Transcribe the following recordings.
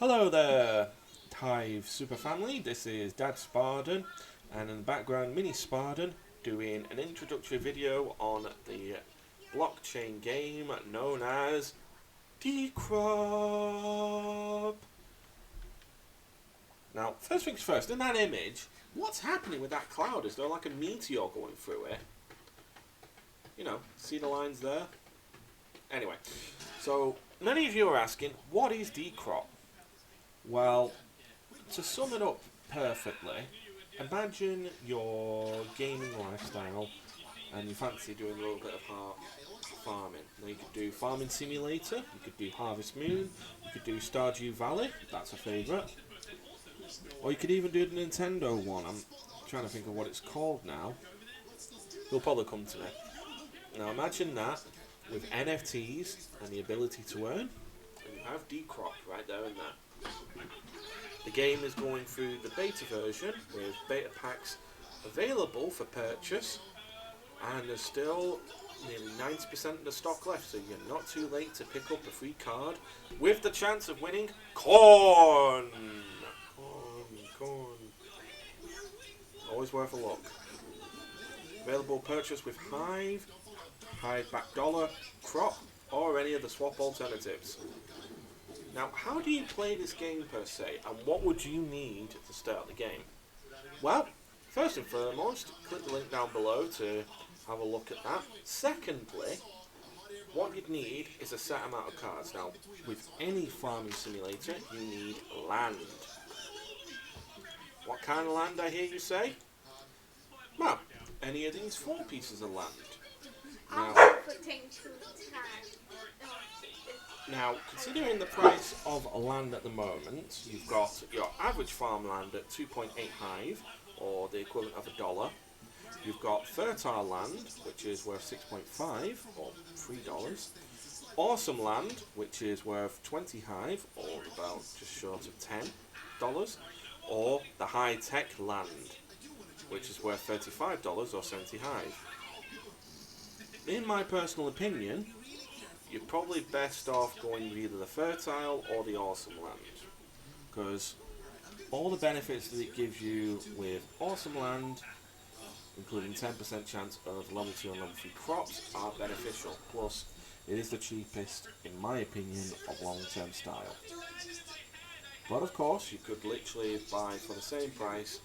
Hello there, Hive Super Family. This is Dad Sparden, and in the background, Mini Sparden doing an introductory video on the blockchain game known as Dcrop. Now, first things first, in that image, what's happening with that cloud? Is there like a meteor going through it? You know, see the lines there? Anyway, so many of you are asking, what is Dcrop? Well, to sum it up perfectly, imagine your gaming lifestyle and you fancy doing a little bit of farming. Now you could do Farming Simulator, you could do Harvest Moon, you could do Stardew Valley, that's a favourite. Or you could even do the Nintendo one. I'm trying to think of what it's called now. It'll probably come to me. Now imagine that with NFTs and the ability to earn, and you have Dcrop right there and there. The game is going through the beta version with beta packs available for purchase, and there's still nearly 90% of the stock left, so you're not too late to pick up a free card with the chance of winning corn. Corn. Always worth a look. Available purchase with Hive back dollar, crop, or any of the swap alternatives. Now, how do you play this game per se, and what would you need to start the game? Well, first and foremost, click the link down below to have a look at that. Secondly, what you'd need is a set amount of cards. Now, with any farming simulator, you need land. What kind of land, I hear you say? Well, any of these 4 pieces of land. Now, considering the price of land at the moment, you've got your average farmland at 2.8 Hive, or the equivalent of $1. You've got fertile land, which is worth 6.5, or $3. Awesome land, which is worth 20 Hive, or about just short of $10. Or the high-tech land, which is worth $35, or 70 Hive. In my personal opinion, you're probably best off going with either the fertile or the awesome land, because all the benefits that it gives you with awesome land, including 10% chance of level 2 and level 3 crops, are beneficial. Plus, it is the cheapest, in my opinion, of long-term style. But of course, you could literally buy for the same price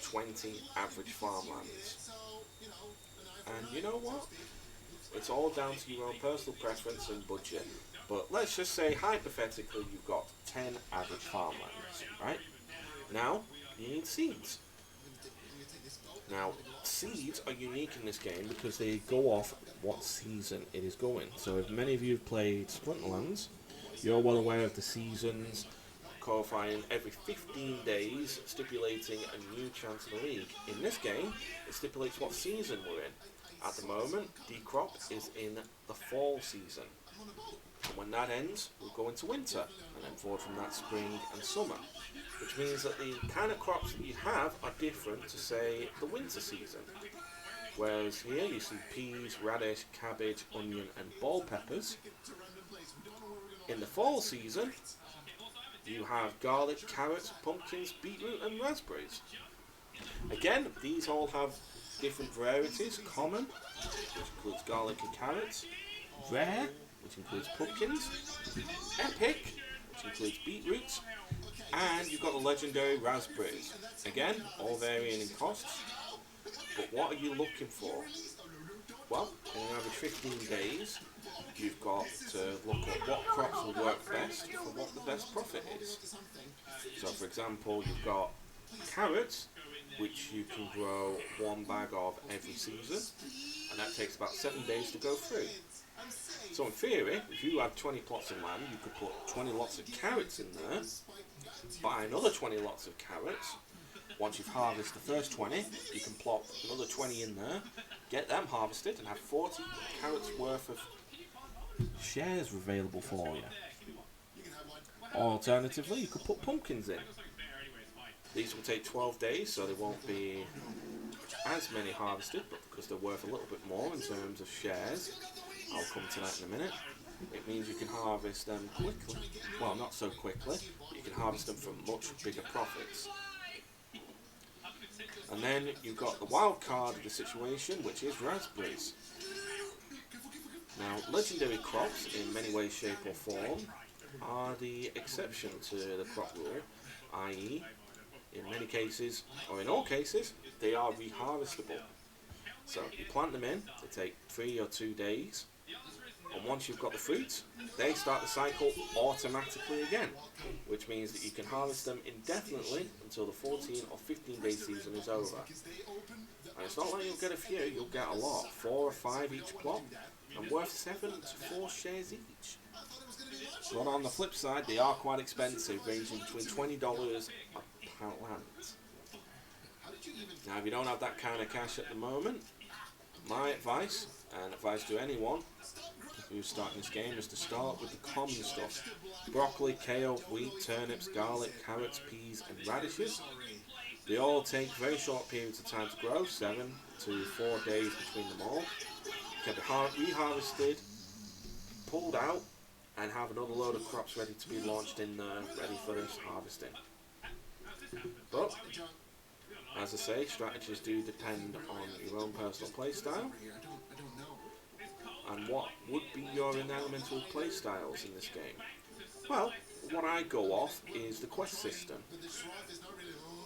20 average farmlands. And you know what? It's all down to your own personal preference and budget. But let's just say, hypothetically, you've got 10 average farmlands, right? Now, you need seeds. Now, seeds are unique in this game because they go off what season it is going. So if many of you have played Splinterlands, you're well aware of the seasons, qualifying every 15 days, stipulating a new chance in the league. In this game, it stipulates what season we're in. At the moment, Dcrop is in the fall season. And when that ends, we'll go into winter, and then forward from that spring and summer. Which means that the kind of crops that you have are different to, say, the winter season. Whereas here you see peas, radish, cabbage, onion and bell peppers. In the fall season, you have garlic, carrots, pumpkins, beetroot and raspberries. Again, these all have different varieties. Common, which includes garlic and carrots. Rare, which includes pumpkins. Epic, which includes beetroots. And you've got the legendary raspberries. Again, all varying in costs. But what are you looking for? Well, in an average 15 days, you've got to look at what crops will work best for what the best profit is. So for example, you've got carrots, which you can grow 1 bag of every season, and that takes about 7 days to go through. So in theory, if you had 20 plots of land, you could put 20 lots of carrots in there, buy another 20 lots of carrots. Once you've harvested the first 20, you can plop another 20 in there, get them harvested, and have 40 carrots worth of shares available for you. Or alternatively, you could put pumpkins in. These will take 12 days, so there won't be as many harvested, but because they're worth a little bit more in terms of shares, I'll come to that in a minute. it means you can harvest them quickly. Well, not so quickly, but you can harvest them for much bigger profits. And then you've got the wild card of the situation, which is raspberries. Now, legendary crops, in many ways, shape or form, are the exception to the crop rule, i.e., in many cases, or in all cases, they are reharvestable. So you plant them in, they take 3 or 2 days, and once you've got the fruit, they start the cycle automatically again, which means that you can harvest them indefinitely until the 14 or 15 day season is over. And it's not like you'll get a few, you'll get a lot, 4 or 5 each plot, and worth 7 to 4 shares each. But on the flip side, they are quite expensive, ranging between $20 a plant. Now, if you don't have that kind of cash at the moment, my advice, and advice to anyone who's starting this game, is to start with the common stuff. Broccoli, kale, wheat, turnips, garlic, carrots, peas and radishes. They all take very short periods of time to grow, 7 to 4 days between them all. Can be reharvested, pulled out, and have another load of crops ready to be launched in there, ready for this harvesting. But, as I say, strategies do depend on your own personal playstyle and what would be your elemental playstyles in this game. Well, what I go off is the quest system.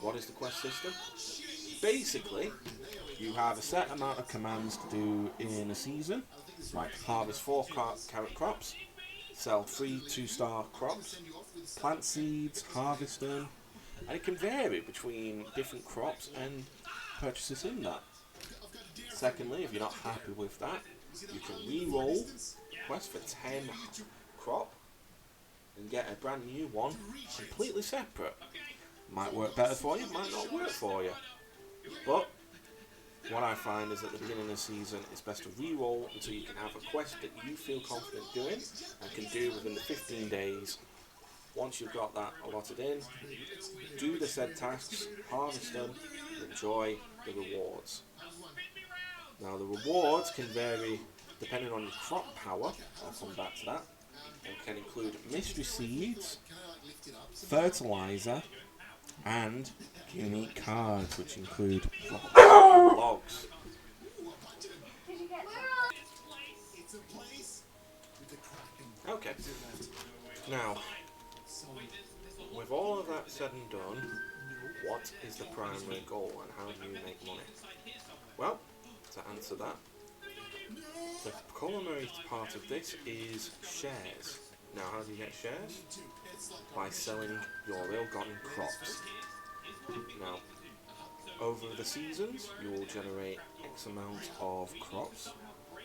What is the quest system? Basically, you have a set amount of commands to do in a season, like harvest 4 carrot crops, sell 3 2-star crops, plant seeds, harvest them, and it can vary between different crops and purchases in that. Secondly, if you're not happy with that, you can re-roll quest for 10 crop and get a brand new one completely separate. Might work better for you, might not work for you. But what I find is at the beginning of the season, it's best to re-roll until you can have a quest that you feel confident doing and can do within the 15 days. Once you've got that allotted in, do the said tasks, harvest them, and enjoy the rewards. Now the rewards can vary depending on your crop power, I'll come back to that, and can include mystery seeds, fertilizer, and unique cards, which include logs. Okay, now, with all of that said and done, what is the primary goal and how do you make money? Well, to answer that, the culinary part of this is shares. Now, how do you get shares? By selling your ill-gotten crops. Now, over the seasons, you will generate X amount of crops,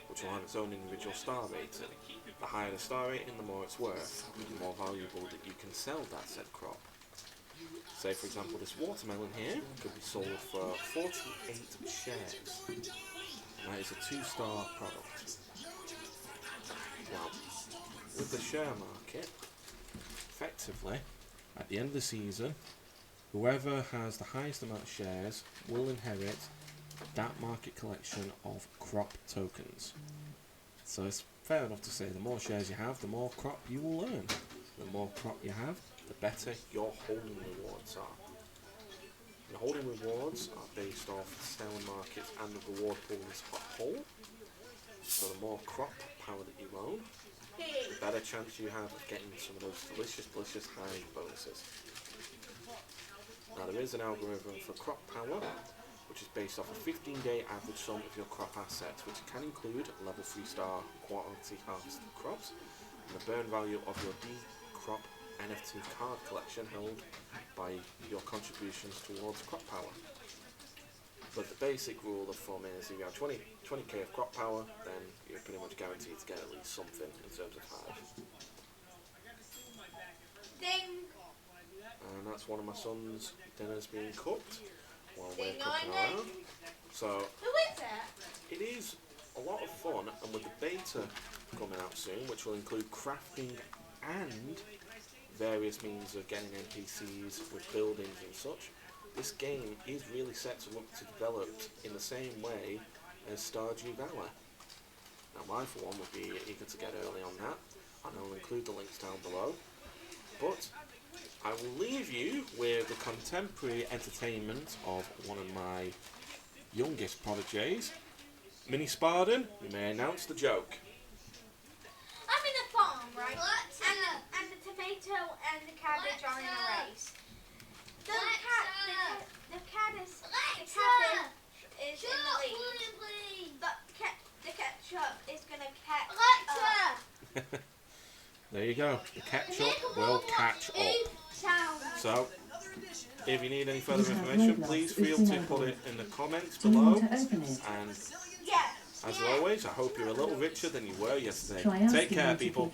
which will have its own individual star rating. The higher the star rating, the more it's worth, the more valuable that you can sell that said crop. Say, for example, this watermelon here could be sold for 48 shares. That is a 2-star product. Now, with the share market, effectively, at the end of the season, whoever has the highest amount of shares will inherit that market collection of crop tokens. So it's fair enough to say the more shares you have, the more crop you will earn. The more crop you have, the better your holding rewards are. The holding rewards are based off the selling market and the reward pool as a whole. So the more crop power that you own, the better chance you have of getting some of those delicious high bonuses. Now there is an algorithm for crop power, which is based off a 15-day average sum of your crop assets, which can include level 3-star quality harvested crops, and the burn value of your Dcrop NFT card collection held by your contributions towards crop power. But the basic rule of thumb is if you have 20k of crop power, then you're pretty much guaranteed to get at least something in terms of hive. Ding! And that's one of my son's dinners being cooked while we're cooking around. So Who is it? it is a lot of fun, and with the beta coming out soon, which will include crafting and various means of getting NPCs with buildings and such, this game is really set to look to develop in the same way as Stardew Valley. Now I for one would be eager to get early on that, and I'll include the links down below. But I will leave you with the contemporary entertainment of one of my youngest prodigies. Mini Spartan, you may announce the joke. I'm in a farm, right? And the tomato and the cabbage are in a race. The cabbage is in the lead. But the ketchup is gonna catch up. There you go. The ketchup will catch up. So, if you need any further information, please feel to put it in the comments below. And as always, I hope you're a little richer than you were yesterday. Take care, people.